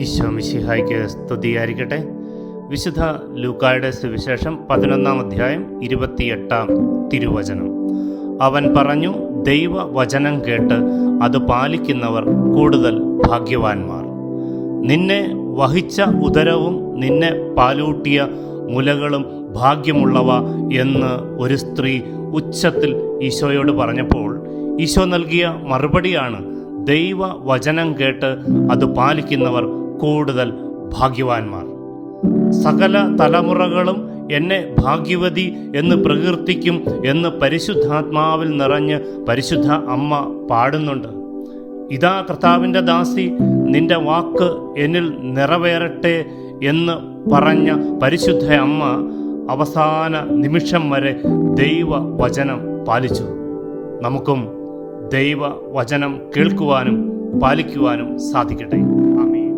ഈശോ മിശിഹായ്ക്ക് സ്തുതിയായിരിക്കട്ടെ. വിശുദ്ധ ലൂക്കായുടെ സുവിശേഷം 11-ാം അധ്യായം 28-ാം തിരുവചനം. അവൻ പറഞ്ഞു, ദൈവവചനം കേട്ട് അത് പാലിക്കുന്നവർ കൂടുതൽ ഭാഗ്യവാന്മാർ. നിന്നെ വഹിച്ച ഉദരവും നിന്നെ പാലൂട്ടിയ മുലകളും ഭാഗ്യമുള്ളവ എന്ന് ഒരു സ്ത്രീ ഉച്ചത്തിൽ ഈശോയോട് പറഞ്ഞപ്പോൾ ഈശോ നൽകിയ മറുപടിയാണ്, ദൈവവചനം കേട്ട് അത് പാലിക്കുന്നവർ കൂടുതൽ ഭാഗ്യവാന്മാർ. സകല തലമുറകളും എന്നെ ഭാഗ്യവതി എന്ന് പ്രകീർത്തിക്കും എന്ന് പരിശുദ്ധാത്മാവിൽ നിറഞ്ഞ് പരിശുദ്ധ അമ്മ പാടുന്നുണ്ട്. ഇതാ കർത്താവിൻ്റെ ദാസി, നിന്റെ വാക്ക് എന്നിൽ നിറവേറട്ടെ എന്ന് പറഞ്ഞ പരിശുദ്ധ അമ്മ അവസാന നിമിഷം വരെ ദൈവവചനം പാലിച്ചു. നമുക്കും ദൈവവചനം കേൾക്കുവാനും പാലിക്കുവാനും സാധിക്കട്ടെ. ആമേൻ.